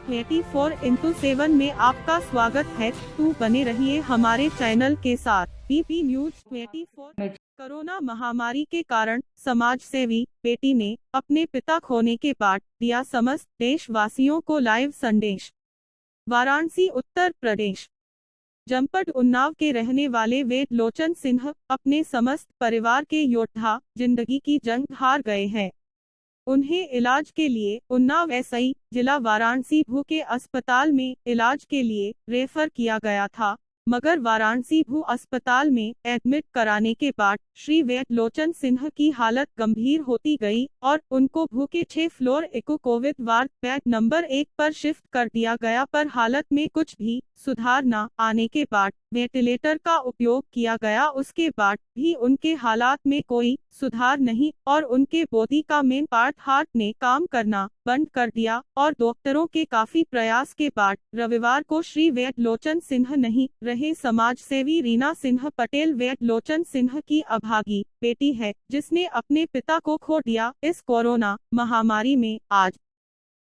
24x7 में आपका स्वागत है। तो बने रहिए हमारे चैनल के साथ। BP news 24। कोरोना महामारी के कारण समाज सेवी बेटी ने अपने पिता खोने के बाद दिया समस्त देशवासियों को लाइव संदेश। वाराणसी उत्तर प्रदेश। जनपद उन्नाव के रहने वाले वेद लोचन सिन्हा अपने समस्त परिवार के योद्धा जिंदगी की जंग हार गए हैं। उन्हें इलाज के लिए उन्नाव एसआई जिला वाराणसी भू के अस्पताल में इलाज के लिए रेफर किया गया था, मगर वाराणसी भू अस्पताल में एडमिट कराने के बाद श्री वेद लोचन सिन्हा की हालत गंभीर होती गई और उनको भू के 6 फ्लोर इको कोविड वार्ड बेड नंबर 1 पर शिफ्ट कर दिया गया, पर हालत में कुछ भी सुधार न आने के बाद वेंटिलेटर का उपयोग किया गया। उसके बाद भी उनके हालात में कोई सुधार नहीं और उनके बॉडी का मेन पार्ट हार्ट ने काम करना बंद कर दिया और डॉक्टरों के काफी प्रयास के बाद रविवार को श्री वेद लोचन सिन्हा नहीं रहे। समाज सेवी रीना सिन्हा पटेल वेद लोचन सिन्हा की अभागी बेटी है, जिसने अपने पिता को खो दिया। इस कोरोना महामारी में आज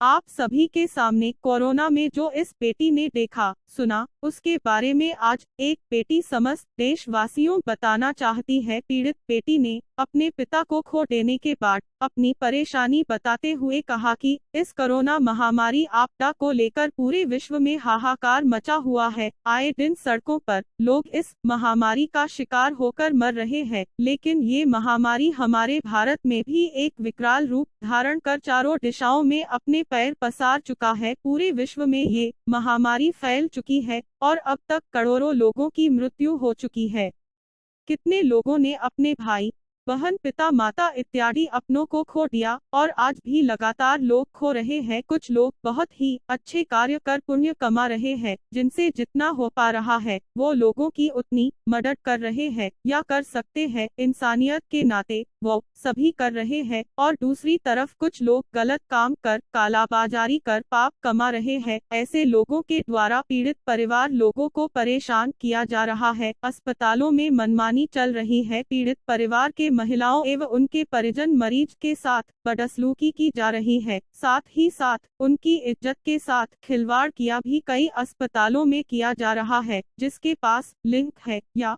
आप सभी के सामने कोरोना में जो इस बेटी ने देखा सुना उसके बारे में आज एक बेटी समस्त देशवासियों बताना चाहती है। पीड़ित बेटी ने अपने पिता को खो देने के बाद अपनी परेशानी बताते हुए कहा कि इस कोरोना महामारी आपदा को लेकर पूरे विश्व में हाहाकार मचा हुआ है। आए दिन सड़कों पर लोग इस महामारी का शिकार होकर मर रहे हैं, लेकिन ये महामारी हमारे भारत में भी एक विकराल रूप धारण कर चारों दिशाओं में अपने पैर पसार चुका है। पूरे विश्व में ये महामारी फैल चुकी है और अब तक करोड़ों लोगों की मृत्यु हो चुकी है। कितने लोगों ने अपने भाई बहन पिता माता इत्यादि अपनों को खो दिया और आज भी लगातार लोग खो रहे हैं। कुछ लोग बहुत ही अच्छे कार्य कर पुण्य कमा रहे हैं, जिनसे जितना हो पा रहा है वो लोगों की उतनी मदद कर रहे हैं या कर सकते हैं। इंसानियत के नाते वो सभी कर रहे हैं और दूसरी तरफ कुछ लोग गलत काम कर कालाबाजारी कर पाप कमा रहे हैं। ऐसे लोगों के द्वारा पीड़ित परिवार लोगों को परेशान किया जा रहा है। अस्पतालों में मनमानी चल रही है। पीड़ित परिवार के महिलाओं एवं उनके परिजन मरीज के साथ बदसलूकी की जा रही है, साथ ही साथ उनकी इज्जत के साथ खिलवाड़ किया भी कई अस्पतालों में किया जा रहा है। जिसके पास लिंक है या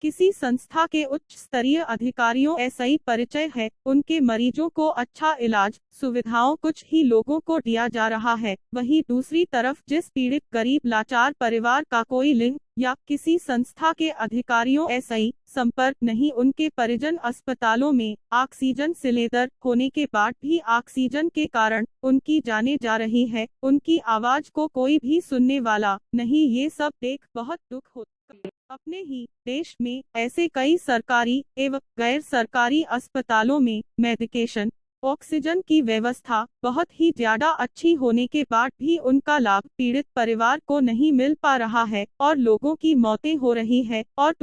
किसी संस्था के उच्च स्तरीय अधिकारियों ऐसा परिचय है, उनके मरीजों को अच्छा इलाज सुविधाओं कुछ ही लोगों को दिया जा रहा है। वहीं दूसरी तरफ जिस पीड़ित गरीब लाचार परिवार का कोई लिंक या किसी संस्था के अधिकारियों ऐसा संपर्क नहीं, उनके परिजन अस्पतालों में ऑक्सीजन सिलेंडर होने के बाद भी ऑक्सीजन के कारण उनकी जाने जा रही है। उनकी आवाज को कोई भी सुनने वाला नहीं। ये सब देख बहुत दुख होता है। अपने ही देश में ऐसे कई सरकारी एवं गैर सरकारी अस्पतालों में मेडिकेशन ऑक्सीजन की व्यवस्था बहुत ही ज्यादा अच्छी होने के बाद भी उनका लाभ पीड़ित परिवार को नहीं मिल पा रहा है और लोगों की मौतें हो रही है। और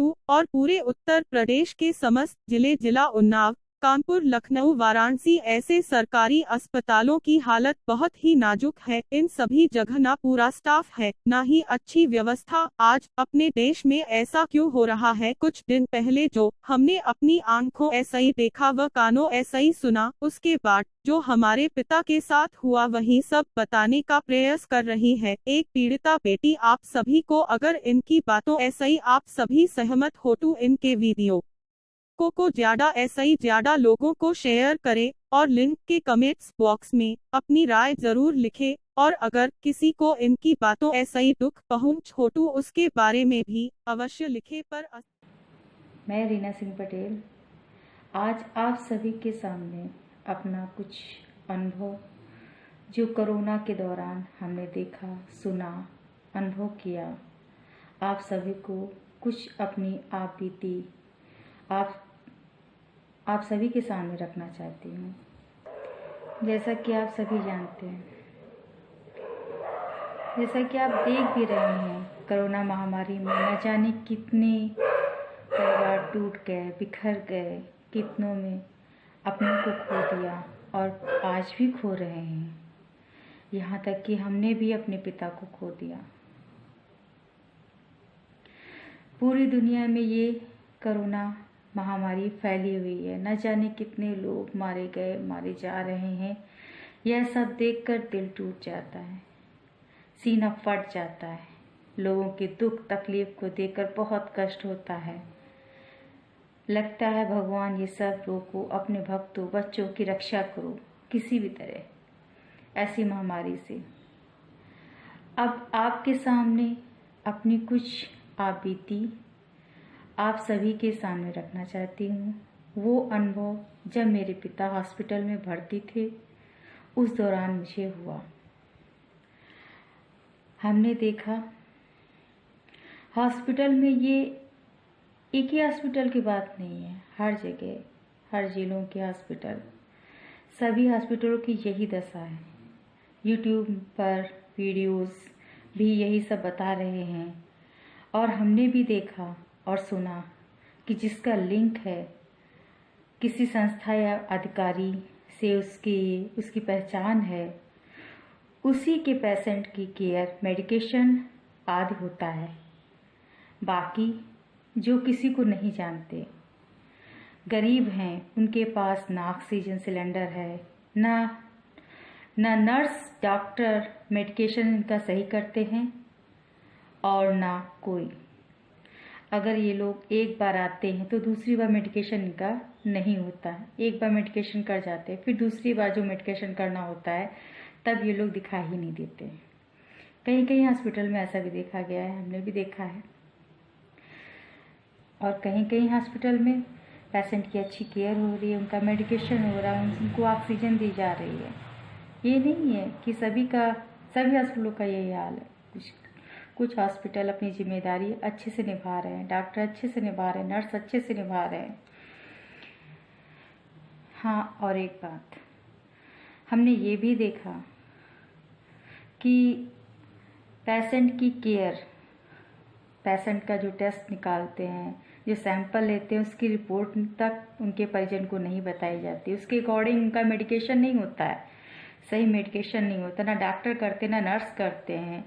पूरे उत्तर प्रदेश के समस्त जिला उन्नाव कानपुर लखनऊ वाराणसी ऐसे सरकारी अस्पतालों की हालत बहुत ही नाजुक है। इन सभी जगह ना पूरा स्टाफ है, ना ही अच्छी व्यवस्था। आज अपने देश में ऐसा क्यों हो रहा है? कुछ दिन पहले जो हमने अपनी आंखों ऐसा ही देखा व कानों ऐसा ही सुना, उसके बाद जो हमारे पिता के साथ हुआ वही सब बताने का प्रयास कर रही है एक पीड़िता बेटी। आप सभी को अगर इनकी बातों ऐसा ही आप सभी सहमत हो तो इनके वीडियो को ज्यादा लोगों को शेयर करें और लिंक के कमेंट्स बॉक्स में अपनी राय जरूर लिखें। और अगर किसी को इनकी बातों ऐसा ही दुख पहुंच हो तो उसके बारे में भी अवश्य लिखें। मैं रीना सिंह पटेल आज आप सभी के सामने अपना कुछ अनुभव जो कोरोना के दौरान हमने देखा सुना अनुभव किया, आप सभी को कुछ अपनी आप बीती आप सभी के सामने रखना चाहती हूँ। जैसा कि आप सभी जानते हैं, जैसा कि आप देख भी रहे हैं, कोरोना महामारी में न जाने कितने परिवार टूट गए बिखर गए, कितनों में अपनों को खो दिया और आज भी खो रहे हैं। यहाँ तक कि हमने भी अपने पिता को खो दिया। पूरी दुनिया में ये कोरोना महामारी फैली हुई है, न जाने कितने लोग मारे गए मारे जा रहे हैं। यह सब देखकर दिल टूट जाता है। सीना फट जाता है। लोगों के दुख तकलीफ को देखकर बहुत कष्ट होता है। लगता है भगवान ये सब रोको, अपने भक्तों बच्चों की रक्षा करो किसी भी तरह ऐसी महामारी से। अब आपके सामने अपनी कुछ आपबीती आप सभी के सामने रखना चाहती हूँ। वो अनुभव जब मेरे पिता हॉस्पिटल में भर्ती थे उस दौरान मुझे हुआ। हमने देखा हॉस्पिटल में, ये एक ही हॉस्पिटल की बात नहीं है, हर जगह हर जिलों के हॉस्पिटल, सभी हॉस्पिटलों की यही दशा है। यूट्यूब पर वीडियोस भी यही सब बता रहे हैं और हमने भी देखा और सुना कि जिसका लिंक है किसी संस्था या अधिकारी से, उसकी पहचान है, उसी के पेशेंट की केयर, मेडिकेशन आदि होता है। बाकी जो किसी को नहीं जानते, गरीब हैं, उनके पास ना ऑक्सीजन सिलेंडर है, ना नर्स डॉक्टर मेडिकेशन इनका सही करते हैं और ना कोई। अगर ये लोग एक बार आते हैं तो दूसरी बार मेडिकेशन इनका नहीं होता है। एक बार मेडिकेशन कर जाते हैं, फिर दूसरी बार जो मेडिकेशन करना होता है तब ये लोग दिखाई ही नहीं देते। कहीं कहीं हॉस्पिटल में ऐसा भी देखा गया है, हमने भी देखा है। और कहीं कहीं हॉस्पिटल में पेशेंट की अच्छी केयर हो रही है, उनका मेडिकेशन हो रहा है, उनको ऑक्सीजन दी जा रही है। ये नहीं है कि सभी हॉस्पिटलों का यही हाल है। कुछ हॉस्पिटल अपनी जिम्मेदारी अच्छे से निभा रहे हैं, डॉक्टर अच्छे से निभा रहे हैं, नर्स अच्छे से निभा रहे हैं। हाँ, और एक बात हमने ये भी देखा कि पेशेंट की केयर, पेशेंट का जो टेस्ट निकालते हैं, जो सैंपल लेते हैं, उसकी रिपोर्ट तक उनके परिजन को नहीं बताई जाती। उसके अकॉर्डिंग उनका मेडिकेशन नहीं होता है, सही मेडिकेशन नहीं होता, ना डॉक्टर करते ना नर्स करते हैं।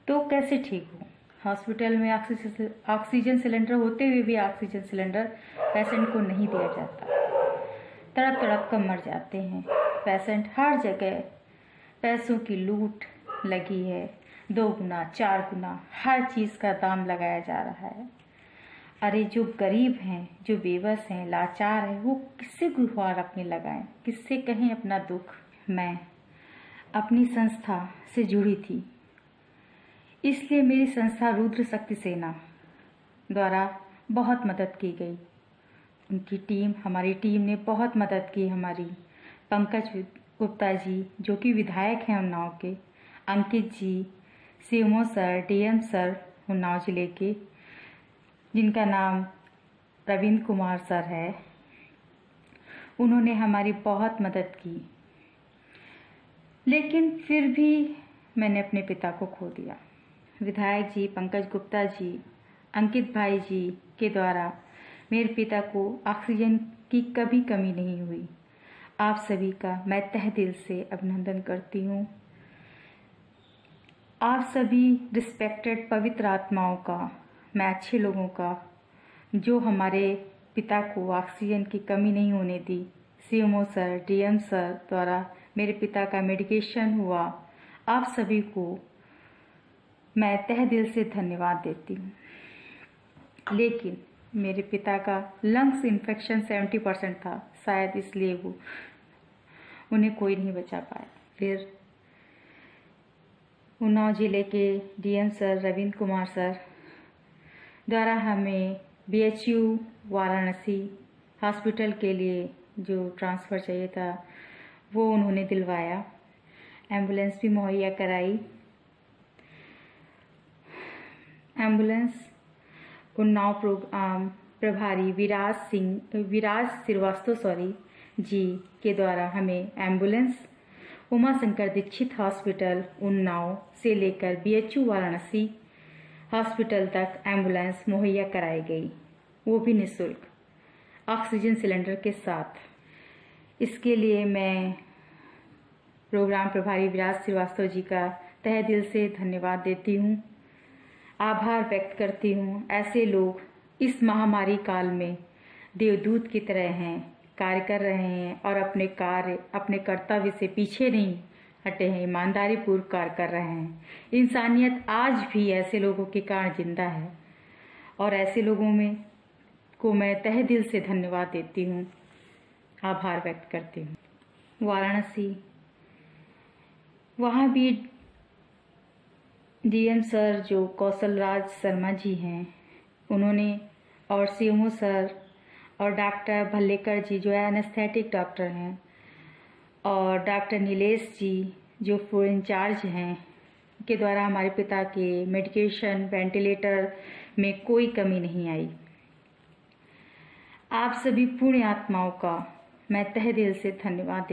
तो कैसे ठीक हो? हॉस्पिटल में ऑक्सीजन सिलेंडर होते हुए भी ऑक्सीजन सिलेंडर पेशेंट को नहीं दिया जाता। तड़प तड़प कर मर जाते हैं पेशेंट। हर जगह पैसों की लूट लगी है, 2 गुना 4 गुना हर चीज़ का दाम लगाया जा रहा है। अरे जो गरीब हैं, जो बेबस हैं, लाचार हैं, वो किससे गुहार अपने लगाएं, किससे कहें अपना दुख। मैं अपनी संस्था से जुड़ी थी, इसलिए मेरी संस्था रुद्र शक्ति सेना द्वारा बहुत मदद की गई। उनकी टीम, हमारी टीम ने बहुत मदद की हमारी। पंकज गुप्ता जी जो कि विधायक हैं उन्नाव के, Ankit ji, CMO sir, DM sir Unnao जिले के, जिनका नाम रविंद्र कुमार सर है, उन्होंने हमारी बहुत मदद की। लेकिन फिर भी मैंने अपने पिता को खो दिया। विधायक जी, पंकज गुप्ता जी, अंकित भाई जी के द्वारा मेरे पिता को ऑक्सीजन की कभी कमी नहीं हुई। आप सभी का मैं तहे दिल से अभिनंदन करती हूँ। आप सभी रिस्पेक्टेड पवित्र आत्माओं का, मैं अच्छे लोगों का, जो हमारे पिता को ऑक्सीजन की कमी नहीं होने दी। सीएमओ सर, डीएम सर द्वारा मेरे पिता का मेडिकेशन हुआ। आप सभी को मैं तहे दिल से धन्यवाद देती हूँ। लेकिन मेरे पिता का लंग्स इन्फेक्शन 70% था, शायद इसलिए उन्हें कोई नहीं बचा पाया। फिर उन्नाव जिले के DM sir Ravindra Kumar sir द्वारा हमें बीएचयू वाराणसी हॉस्पिटल के लिए जो ट्रांसफ़र चाहिए था वो उन्होंने दिलवाया। एम्बुलेंस भी मुहैया कराई। एम्बुलेंस उन्नाव प्रभारी विराज श्रीवास्तव जी के द्वारा हमें एम्बुलेंस उमा शंकर दीक्षित हॉस्पिटल उन्नाव से लेकर बीएचयू वाराणसी हॉस्पिटल तक एम्बुलेंस मुहैया कराई गई, वो भी निःशुल्क ऑक्सीजन सिलेंडर के साथ। इसके लिए मैं प्रोग्राम प्रभारी विराज श्रीवास्तव जी का तहे दिल से धन्यवाद देती हूँ, आभार व्यक्त करती हूँ। ऐसे लोग इस महामारी काल में देवदूत की तरह हैं, कार्य कर रहे हैं और अपने कर्तव्य से पीछे नहीं हटे हैं, ईमानदारी पूर्व कार्य कर रहे हैं। इंसानियत आज भी ऐसे लोगों के कारण जिंदा है और ऐसे लोगों में को मैं तहे दिल से धन्यवाद देती हूँ, आभार व्यक्त करती हूँ। वाराणसी, वहाँ भी डीएम सर जो कौशल राज शर्मा जी हैं, उन्होंने और सीएमओ सर और डॉक्टर भल्लेकर जी जो एनेस्थेटिक डॉक्टर हैं और डॉक्टर नीलेश जी जो फ्लोर इंचार्ज हैं, के द्वारा हमारे पिता के मेडिकेशन वेंटिलेटर में कोई कमी नहीं आई। आप सभी पुण्य आत्माओं का मैं तहे दिल से धन्यवाद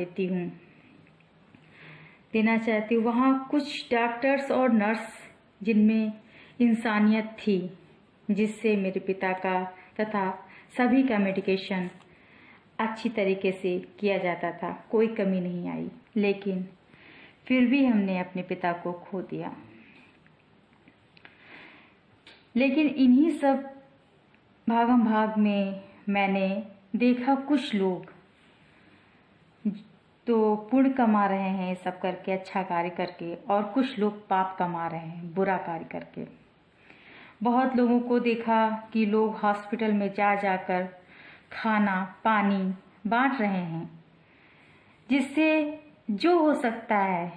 देना चाहती हूँ। वहाँ कुछ डॉक्टर्स और नर्स जिनमें इंसानियत थी, जिससे मेरे पिता का तथा सभी का मेडिकेशन अच्छी तरीके से किया जाता था, कोई कमी नहीं आई। लेकिन फिर भी हमने अपने पिता को खो दिया। लेकिन इन्हीं सब भागम भाग में मैंने देखा कुछ लोग तो पुण्य कमा रहे हैं ये सब करके, अच्छा कार्य करके, और कुछ लोग पाप कमा रहे हैं बुरा कार्य करके। बहुत लोगों को देखा कि लोग हॉस्पिटल में जा जाकर खाना पानी बांट रहे हैं, जिससे जो हो सकता है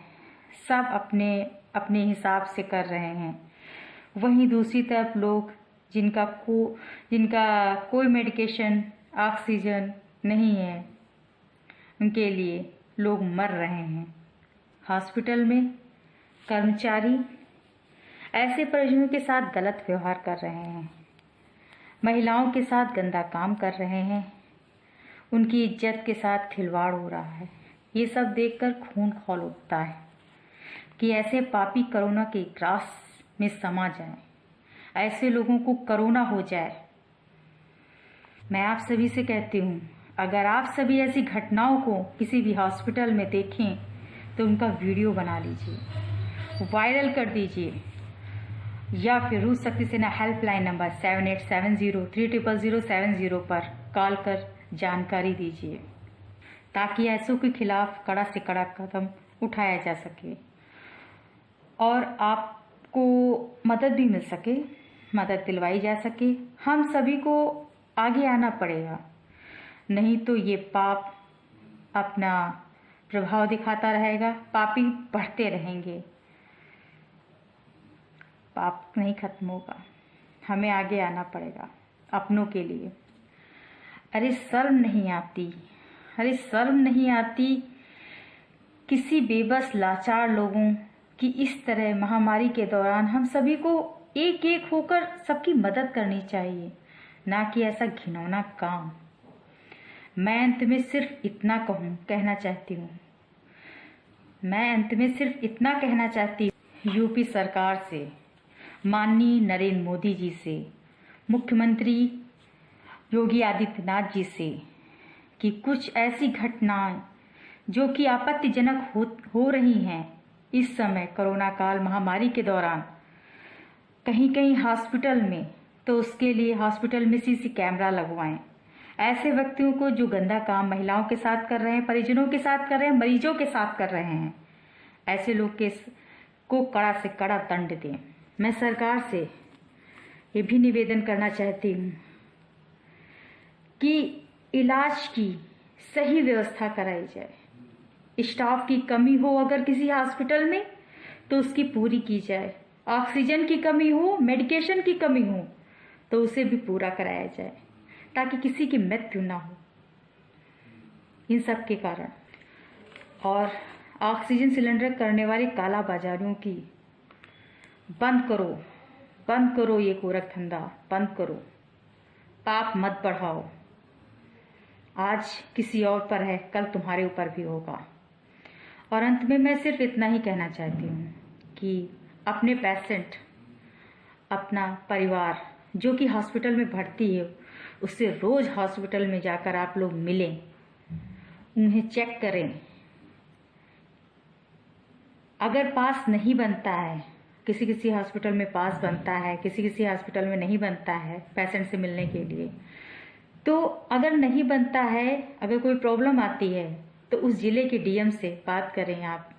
सब अपने अपने हिसाब से कर रहे हैं। वहीं दूसरी तरफ लोग जिनका कोई मेडिकेशन ऑक्सीजन नहीं है, उनके लिए लोग मर रहे हैं। हॉस्पिटल में कर्मचारी ऐसे परिजनों के साथ गलत व्यवहार कर रहे हैं, महिलाओं के साथ गंदा काम कर रहे हैं, उनकी इज्जत के साथ खिलवाड़ हो रहा है। ये सब देखकर खून खौल उठता है कि ऐसे पापी कोरोना के ग्रास में समा जाए, ऐसे लोगों को कोरोना हो जाए। मैं आप सभी से कहती हूँ, अगर आप सभी ऐसी घटनाओं को किसी भी हॉस्पिटल में देखें तो उनका वीडियो बना लीजिए, वायरल कर दीजिए, या फिर रूस शक्ति सेना हेल्पलाइन नंबर 7870300070 पर कॉल कर जानकारी दीजिए, ताकि ऐसों के खिलाफ कड़ा से कड़ा कदम उठाया जा सके और आपको मदद भी मिल सके, मदद दिलवाई जा सके। हम सभी को आगे आना पड़ेगा, नहीं तो ये पाप अपना प्रभाव दिखाता रहेगा, पापी बढ़ते रहेंगे, पाप नहीं खत्म होगा। हमें आगे आना पड़ेगा अपनों के लिए। अरे शर्म नहीं आती, अरे शर्म नहीं आती किसी बेबस लाचार लोगों की इस तरह महामारी के दौरान हम सभी को एक एक होकर सबकी मदद करनी चाहिए, ना कि ऐसा घिनौना काम। मैं अंत में सिर्फ इतना कहना चाहती हूँ यूपी सरकार से, माननीय नरेंद्र मोदी जी से, मुख्यमंत्री योगी आदित्यनाथ जी से, कि कुछ ऐसी घटनाएं जो कि आपत्तिजनक हो रही हैं इस समय कोरोना काल महामारी के दौरान कहीं कहीं हॉस्पिटल में, तो उसके लिए हॉस्पिटल में सीसी कैमरा लगवाएं। ऐसे व्यक्तियों को जो गंदा काम महिलाओं के साथ कर रहे हैं, परिजनों के साथ कर रहे हैं, मरीजों के साथ कर रहे हैं, ऐसे लोग को कड़ा से कड़ा दंड दें। मैं सरकार से ये भी निवेदन करना चाहती हूँ कि इलाज की सही व्यवस्था कराई जाए। स्टाफ की कमी हो अगर किसी हॉस्पिटल में तो उसकी पूरी की जाए, ऑक्सीजन की कमी हो, मेडिकेशन की कमी हो तो उसे भी पूरा कराया जाए, ताकि किसी की मृत्यु ना हो इन सब के कारण। और ऑक्सीजन सिलेंडर करने वाले काला बाजारियों की बंद करो ये गोरख धंधा बंद करो, पाप मत बढ़ाओ। आज किसी और पर है, कल तुम्हारे ऊपर भी होगा। और अंत में मैं सिर्फ इतना ही कहना चाहती हूँ कि अपने पेशेंट, अपना परिवार जो कि हॉस्पिटल में भर्ती है, उससे रोज हॉस्पिटल में जाकर आप लोग मिलें, उन्हें चेक करें। अगर पास नहीं बनता है, किसी हॉस्पिटल में पास बनता है, किसी हॉस्पिटल में नहीं बनता है पेशेंट से मिलने के लिए, तो अगर नहीं बनता है, अगर कोई प्रॉब्लम आती है तो उस जिले के डीएम से बात करें आप,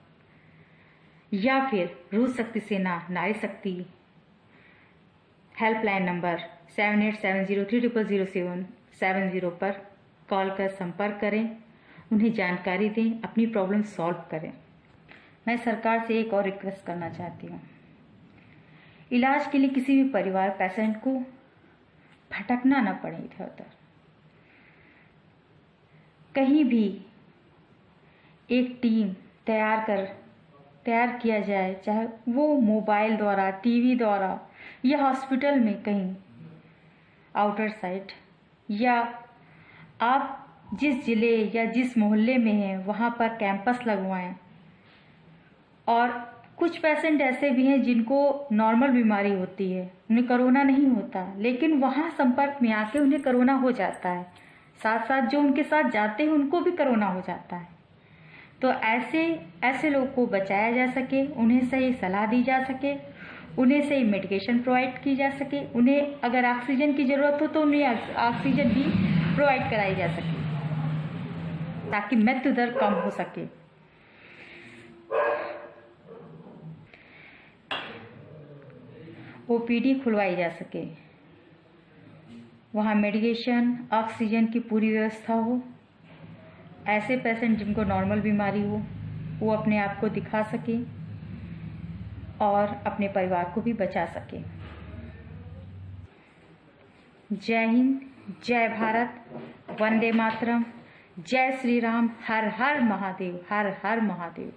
या फिर रूस शक्ति सेना नारी शक्ति हेल्पलाइन नंबर 7870300070 पर कॉल कर संपर्क करें, उन्हें जानकारी दें, अपनी प्रॉब्लम सॉल्व करें। मैं सरकार से एक और रिक्वेस्ट करना चाहती हूँ, इलाज के लिए किसी भी परिवार पेशेंट को भटकना ना पड़े इधर उधर। कहीं भी एक टीम तैयार किया जाए, चाहे वो मोबाइल द्वारा, टीवी द्वारा या हॉस्पिटल में कहीं आउटर साइड, या आप जिस जिले या जिस मोहल्ले में हैं वहाँ पर कैंपस लगवाएं। और कुछ पेशेंट ऐसे भी हैं जिनको नॉर्मल बीमारी होती है, उन्हें कोरोना नहीं होता, लेकिन वहाँ संपर्क में आके उन्हें कोरोना हो जाता है। साथ साथ जो उनके साथ जाते हैं उनको भी कोरोना हो जाता है। तो ऐसे लोगों को बचाया जा सके, उन्हें सही सलाह दी जा सके, उन्हें सही मेडिकेशन प्रोवाइड की जा सके, उन्हें अगर ऑक्सीजन की ज़रूरत हो तो उन्हें ऑक्सीजन भी प्रोवाइड कराई जा सके, ताकि मृत्यु दर कम हो सके। ओपीडी खुलवाई जा सके, वहाँ मेडिकेशन, ऑक्सीजन की पूरी व्यवस्था हो। ऐसे पेशेंट जिनको नॉर्मल बीमारी हो वो अपने आप को दिखा सके और अपने परिवार को भी बचा सके। जय हिंद, जय भारत, वंदे मातरम, जय श्री राम, हर हर महादेव, हर हर महादेव।